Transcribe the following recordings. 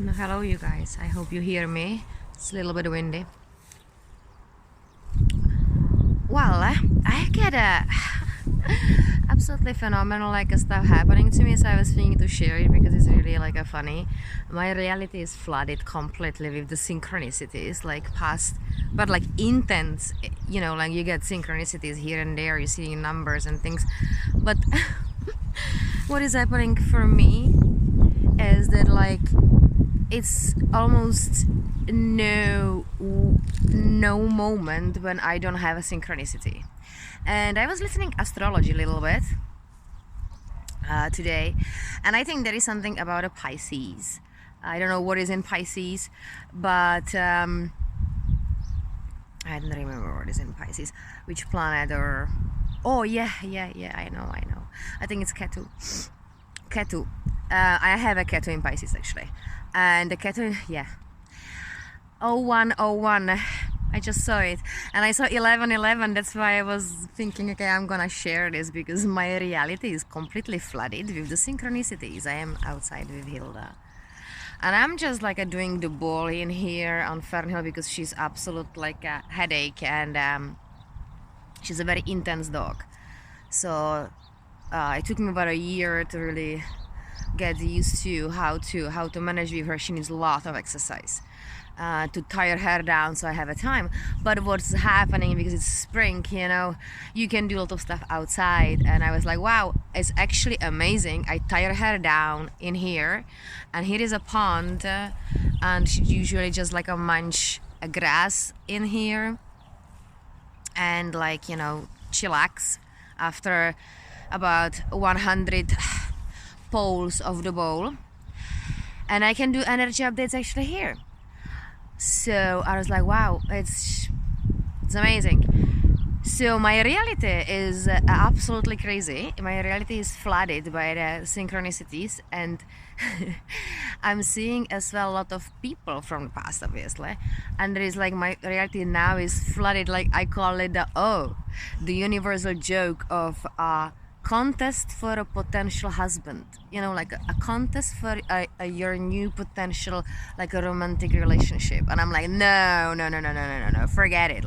No, hello, you guys. I hope you hear me. It's a little bit windy. Well, I get a absolutely phenomenal stuff happening to me, so I was thinking to share it because it's really a funny. My reality is flooded completely with the synchronicities, past, but intense. You get synchronicities here and there. You see numbers and things, but what is happening for me is that it's almost no moment when I don't have a synchronicity. And I was listening astrology a little bit today, and I think there is something about a Pisces. I don't know what is in Pisces, but I don't remember what is in Pisces, which planet or yeah, I know. I think it's Ketu. I have a Ketu in Pisces actually, and the Ketu, yeah, 0101. I just saw it, and I saw 1111. That's why I was thinking, okay, I'm gonna share this because my reality is completely flooded with the synchronicities. I am outside with Hilda, and I'm just doing the ball in here on Fernhill because she's absolute a headache, and she's a very intense dog. So it took me about a year to really get used to how to manage with her. She needs a lot of exercise to tire her down so I have a time. But what's happening, because it's spring, you can do a lot of stuff outside, and I was like, wow, it's actually amazing. I tire her down in here, and here is a pond, and she usually just a munch a grass in here and chillax after about 100 poles of the bowl, and I can do energy updates actually here. So I was like, wow, it's amazing. So my reality is absolutely crazy. My reality is flooded by the synchronicities, and I'm seeing as well a lot of people from the past, obviously. And there is my reality now is flooded, I call it the universal joke of contest for a potential husband, a contest for your new potential a romantic relationship. And I'm like, no, forget it.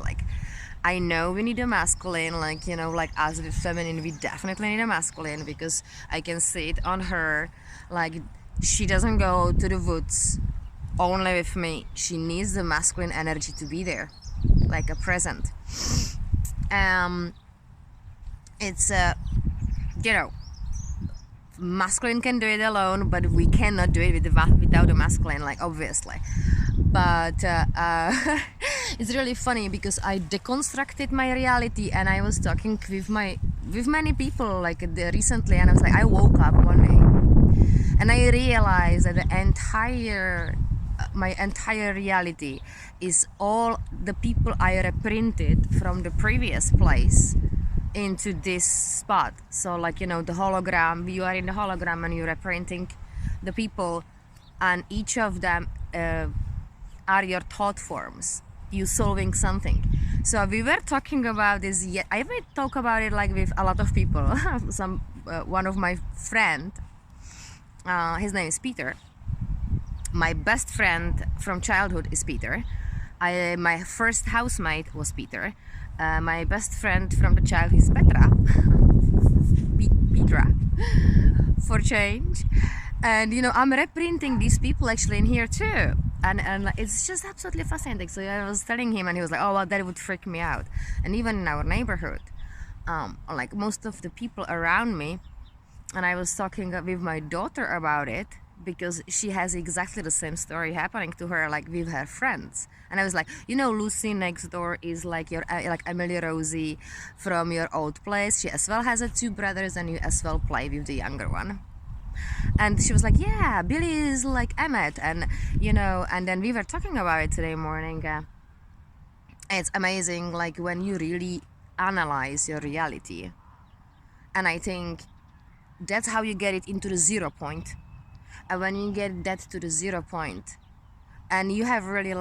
I know we need a masculine, as with feminine, we definitely need a masculine, because I can see it on her. She doesn't go to the woods only with me. She needs the masculine energy to be there, a present. It's masculine can do it alone, but we cannot do it without a masculine, obviously. But it's really funny because I deconstructed my reality, and I was talking with many people recently, and I was like, I woke up one day and I realized that my entire reality is all the people I reprinted from the previous place into this spot. So the hologram, you are in the hologram and you're reprinting the people, and each of them are your thought forms. You solving something. So we were talking about this. I will talk about it with a lot of people. One of my friend, his name is Peter. My best friend from childhood is Peter. My first housemate was Peter. My best friend from the child is Petra. Petra, for change. And I'm reprinting these people actually in here too, and it's just absolutely fascinating. So I was telling him, and he was like, oh well, that would freak me out. And even in our neighborhood, most of the people around me, and I was talking with my daughter about it, because she has exactly the same story happening to her with her friends. And I was like, Lucy next door is your Emily Rosie from your old place. She as well has 2 brothers, and you as well play with the younger one. And she was like, yeah, Billy is Emmett. And and then we were talking about it today morning. It's amazing when you really analyze your reality, and I think that's how you get it into the 0 point. And when you get that to the 0 point, and you have really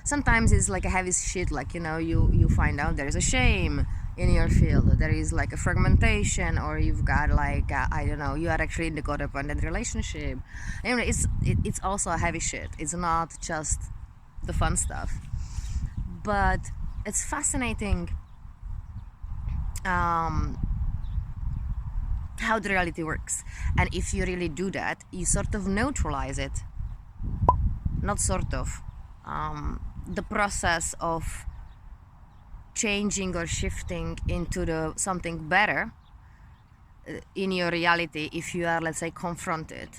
sometimes it's a heavy shit, you find out there is a shame, in your field. There is like a fragmentation, or you've got like I don't know, you are actually in the codependent relationship. Anyway, it's also a heavy shit. It's not just the fun stuff, but it's fascinating how the reality works. And if you really do that, you sort of neutralize it. Not sort of. The process of changing or shifting into the something better in your reality, if you are, let's say, confronted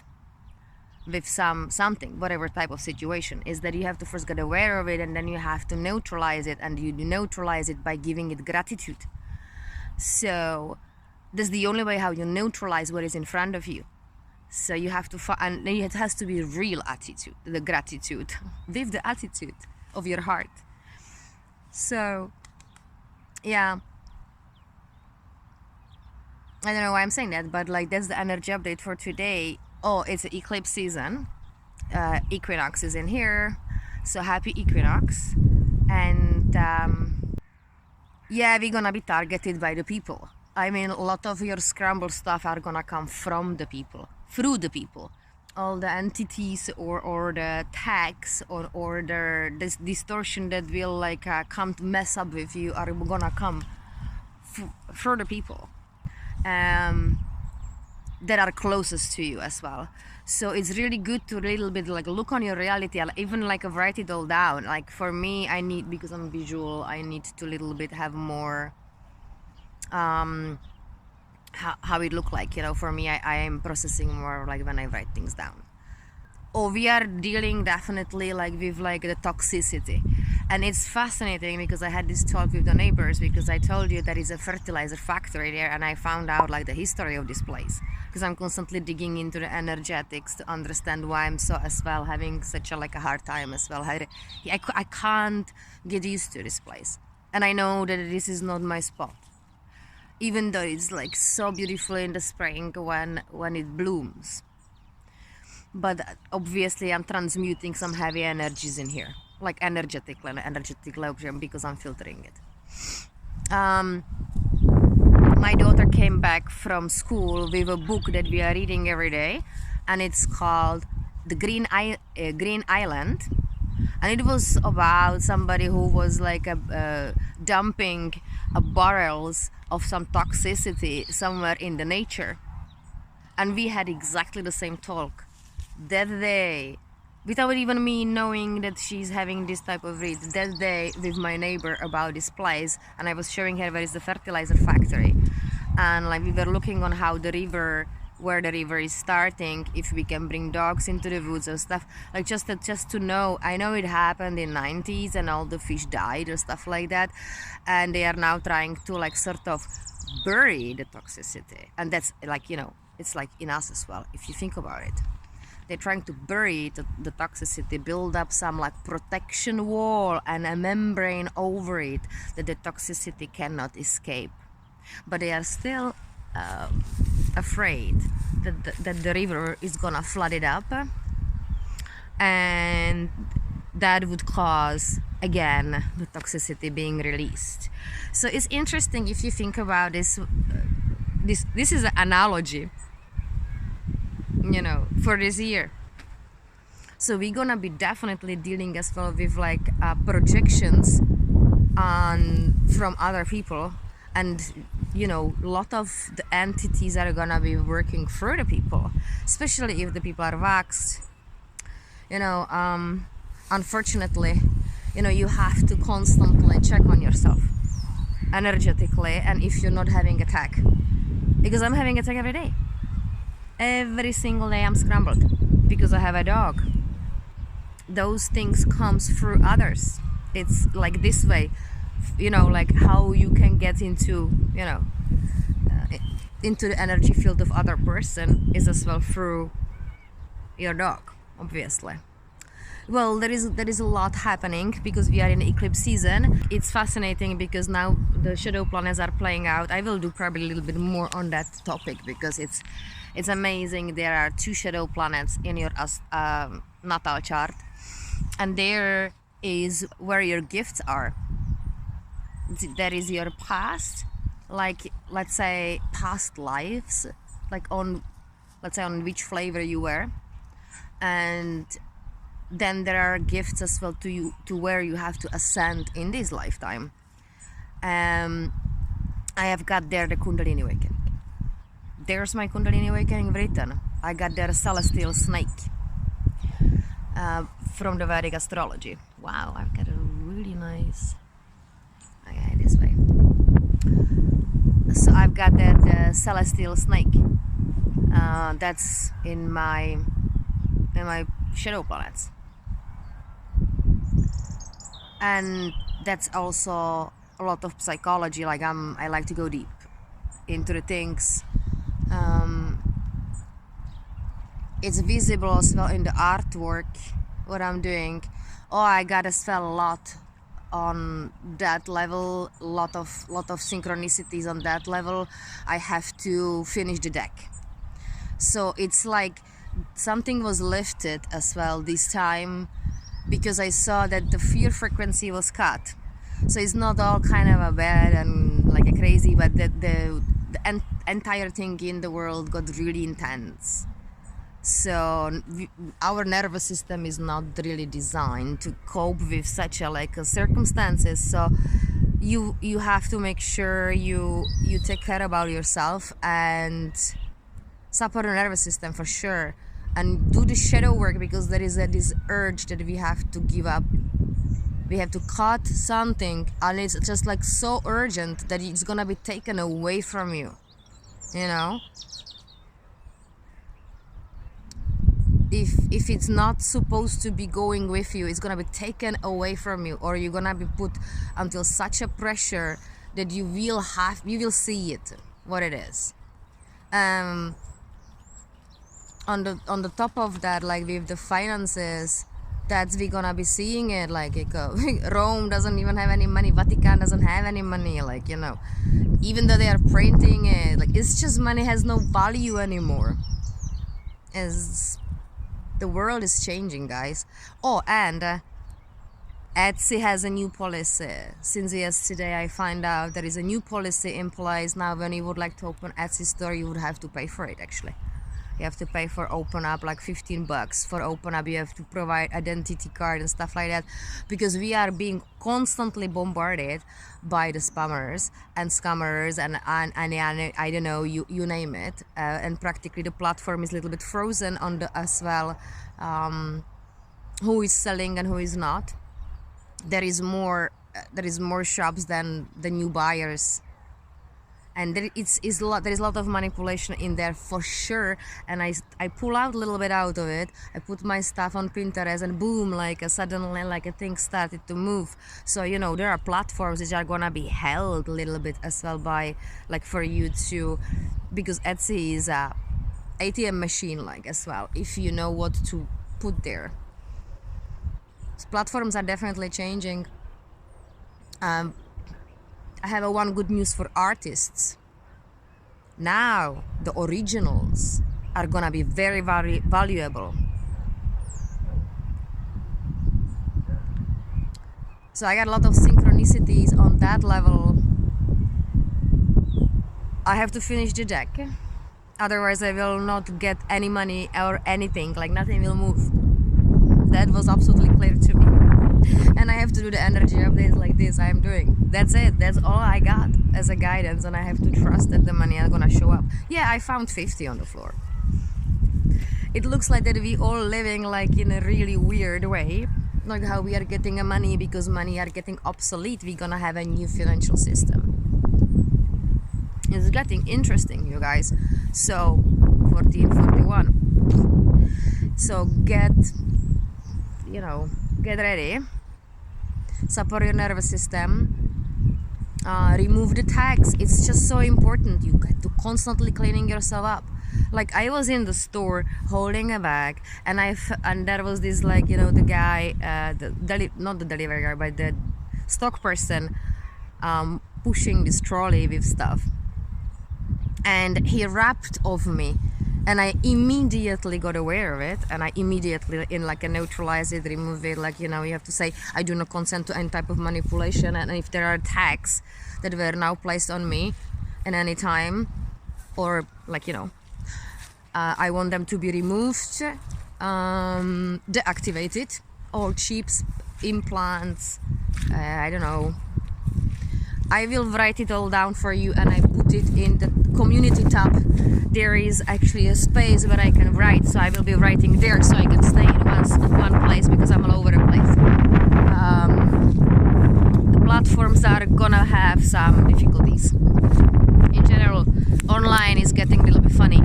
with something, whatever type of situation, is that you have to first get aware of it, and then you have to neutralize it, and you neutralize it by giving it gratitude. So that's the only way how you neutralize what is in front of you. So you have to and it has to be real attitude, the gratitude with the attitude of your heart. So yeah, I don't know why I'm saying that, but like that's the energy update for today. Oh, it's an eclipse season. Equinox is in here, so happy equinox. And yeah, we're gonna be targeted by the people. I mean, a lot of your scrambled stuff are gonna come from the people, through the people. All the entities or the tags or this distortion that will like come to mess up with you are gonna come for the people that are closest to you as well. So it's really good to a little bit like look on your reality, even like write it all down. Like for me, I need, because I'm visual, I need to little bit have more how it look like, you know. For me, I am processing more like when I write things down. Oh, we are dealing definitely like with like the toxicity, and it's fascinating because I had this talk with the neighbors, because I told you there is a fertilizer factory there, and I found out like the history of this place, because I'm constantly digging into the energetics to understand why I'm so as well having such a like a hard time as well. I can't get used to this place, and I know that this is not my spot, even though it's like so beautiful in the spring when it blooms. But obviously I'm transmuting some heavy energies in here, like energetic location, because I'm filtering it. My daughter came back from school with a book that we are reading every day, and it's called The Green Island, and it was about somebody who was like dumping barrels of some toxicity somewhere in the nature. And we had exactly the same talk that day, without even me knowing that she's having this type of read, that day with my neighbor about this place. And I was showing her where is the fertilizer factory, and like we were looking on how the river, where the river is starting, if we can bring dogs into the woods and stuff, like just to know. I know it happened in 90s and all the fish died or stuff like that, and they are now trying to like sort of bury the toxicity. And that's like, you know, it's like in us as well, if you think about it. They're trying to bury the toxicity, build up some like protection wall and a membrane over it that the toxicity cannot escape. But they are still afraid that the river is gonna flood it up, and that would cause again the toxicity being released. So it's interesting if you think about this. This is an analogy, you know, for this year. So we're gonna be definitely dealing as well with like projections from other people, and you know, a lot of the entities are gonna be working for the people, especially if the people are vaxxed. You know, unfortunately, you know, you have to constantly check on yourself energetically, and if you're not having attack, because I'm having attack every day. Every single day I'm scrambled because I have a dog. Those things comes through others. It's like this way, you know, like how you can get into, you know, into the energy field of other person is as well through your dog, obviously. Well, there is a lot happening because we are in eclipse season. It's fascinating because now the shadow planets are playing out. I will do probably a little bit more on that topic because it's amazing. There are 2 shadow planets in your natal chart, and there is where your gifts are. There is your past like, let's say, past lives, like on, let's say, on which flavor you were. And then there are gifts as well to you, to where you have to ascend in this lifetime. I have got there the Kundalini awakening. There's my Kundalini awakening written. I got there a celestial snake from the Vedic astrology. Wow, I've got a really nice. Okay, this way. So I've got there the celestial snake. That's in my shadow planets, and that's also a lot of psychology. Like I like to go deep into the things. It's visible as well in the artwork what I'm doing. Oh, I got as well a lot on that level, lot of synchronicities on that level. I have to finish the deck. So it's like something was lifted as well this time, because I saw that the fear frequency was cut. So it's not all kind of a bad and like a crazy, but the entire thing in the world got really intense. So our nervous system is not really designed to cope with such a circumstances. So you have to make sure you take care about yourself and support your nervous system for sure, and do the shadow work, because there is this urge that we have to give up. We have to cut something, and it's just like so urgent that it's gonna be taken away from you, you know. If it's not supposed to be going with you, it's gonna be taken away from you, or you're gonna be put until such a pressure that you will see it what it is. On the top of that, like with the finances, that's we're gonna be seeing it like Rome doesn't even have any money, Vatican doesn't have any money, like, you know, even though they are printing it, like it's just money has no value anymore. As the world is changing, guys. Oh, and Etsy has a new policy. Since yesterday I find out there is a new policy in place now. When you would like to open Etsy store, you would have to pay for it. Actually, you have to pay for open up, like $15 for open up. You have to provide identity card and stuff like that, because we are being constantly bombarded by the spammers and scammers and I don't know, you name it, and practically the platform is a little bit frozen on the as well, who is selling and who is not. There is more shops than the new buyers, and there is a lot of manipulation in there for sure. And I pull out a little bit out of it. I put my stuff on Pinterest, and boom, suddenly a thing started to move. So, you know, there are platforms which are gonna be held a little bit as well by, like, for you to, because Etsy is a ATM machine, like, as well, if you know what to put there. So platforms are definitely changing. I have one good news for artists. Now the originals are gonna be very, very valuable. So I got a lot of synchronicities on that level. I have to finish the deck, otherwise I will not get any money or anything, like nothing will move. That was absolutely clear to me. And I have to do the energy updates like this I'm doing. That's it. That's all I got as a guidance, and I have to trust that the money are gonna show up. Yeah, I found 50 on the floor. It looks like that we all living like in a really weird way, like how we are getting a money because money are getting obsolete. We're gonna have a new financial system. It's getting interesting, you guys. So 1441. So get ready. Support your nervous system. Remove the tags. It's just so important. You got to constantly cleaning yourself up. Like, I was in the store holding a bag, and there was this, like, you know, the guy, not the delivery guy, but the stock person, pushing this trolley with stuff, and he rapped off me. And I immediately got aware of it, and I immediately neutralize it, remove it. Like, you know, you have to say, I do not consent to any type of manipulation. And if there are tags that were now placed on me, in any time, or like, you know, I want them to be removed, deactivated, all chips, implants, I don't know. I will write it all down for you, and I put it in the community tab. There is actually a space where I can write, so I will be writing there so I can stay in one place, because I'm all over the place. The platforms are gonna have some difficulties. In general, online is getting a little bit funny.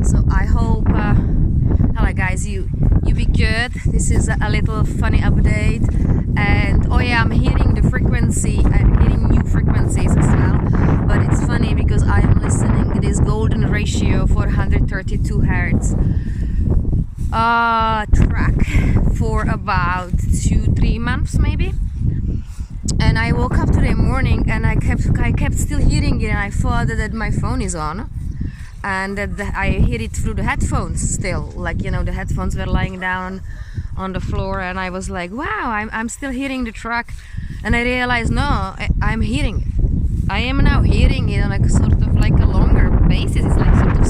So I hope, hello guys, you be good. This is a little funny update. And oh yeah, I'm hearing the frequency, I'm hearing new frequencies as well. But it's funny because I am listening to this golden ratio 432 hertz track for about 2-3 months maybe. And I woke up today morning and I kept still hearing it, and I thought that my phone is on, and that I hear it through the headphones still, like, you know, the headphones were lying down on the floor, and I was like, wow, I'm still hearing the track. And I realized, no, I'm hearing it. I am now hearing it on a sort of like a longer basis. It's like sort of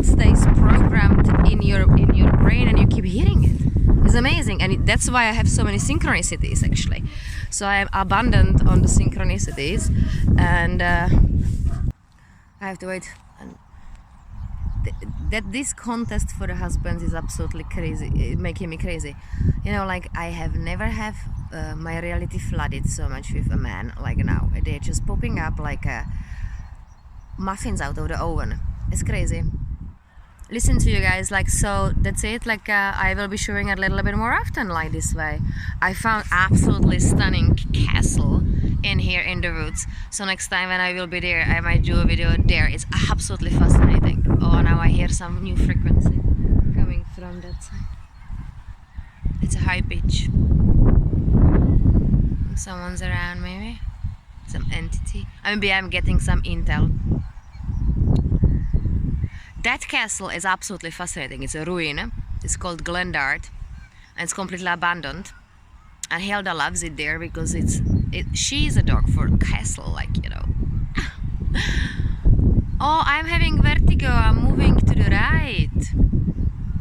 stays programmed in your brain, and you keep hearing it. It's amazing, and that's why I have so many synchronicities actually. So I am abundant on the synchronicities, and I have to wait. That this contest for the husbands is absolutely crazy, making me crazy. You know, like, I have never have my reality flooded so much with a man like now. They're just popping up like muffins out of the oven. It's crazy. Listen to you guys, like, so that's it. Like, I will be showing a little bit more often like this way. I found absolutely stunning castle in here in the woods, so next time when I will be there, I might do a video there. It's absolutely fascinating. Oh, now I hear some new frequency coming from that side. It's a high pitch. Someone's around, maybe some entity. Maybe I'm getting some intel. That castle is absolutely fascinating. It's a ruin. It's called Glendart, and it's completely abandoned. And Hilda loves it there because she's a dog for castle, like, you know. Oh, I'm having vertigo. I'm moving to the right.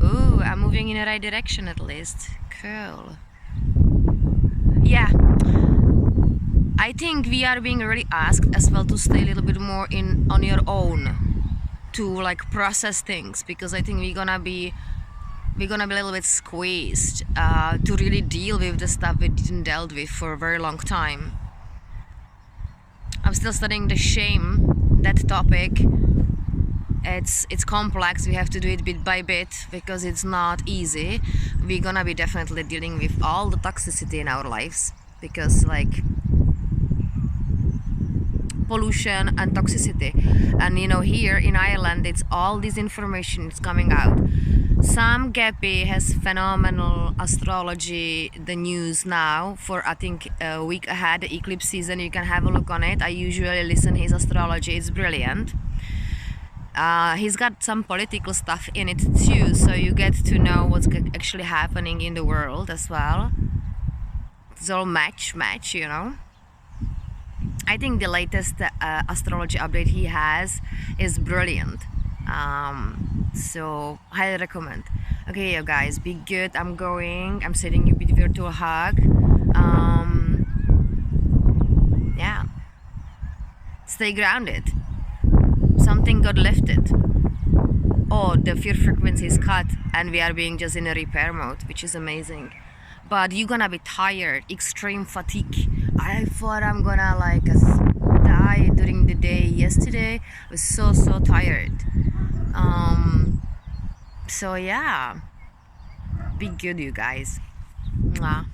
Oh, I'm moving in the right direction at least. Cool. Yeah. I think we are being really asked as well to stay a little bit more on your own, to like process things, because I think we're gonna be a little bit squeezed to really deal with the stuff we didn't dealt with for a very long time. I'm still studying the shame, that topic. It's complex. We have to do it bit by bit because it's not easy. We're gonna be definitely dealing with all the toxicity in our lives, because like pollution and toxicity, and you know, here in Ireland it's all this information is coming out. Sam Gappy has phenomenal astrology, the news now for I think a week ahead, the eclipse season. You can have a look on it. I usually listen his astrology. It's brilliant. He's got some political stuff in it too, so you get to know what's actually happening in the world as well. It's all match, you know. I think the latest astrology update he has is brilliant. So highly recommend. Okay, you guys, be good. I'm sending you a virtual hug. Yeah, stay grounded. Something got lifted. Oh, the fear frequency is cut, and we are being just in a repair mode, which is amazing. But you're gonna be tired, extreme fatigue. I thought I'm gonna like die during the day. Yesterday I was so tired. So yeah, be good, you guys. Mwah.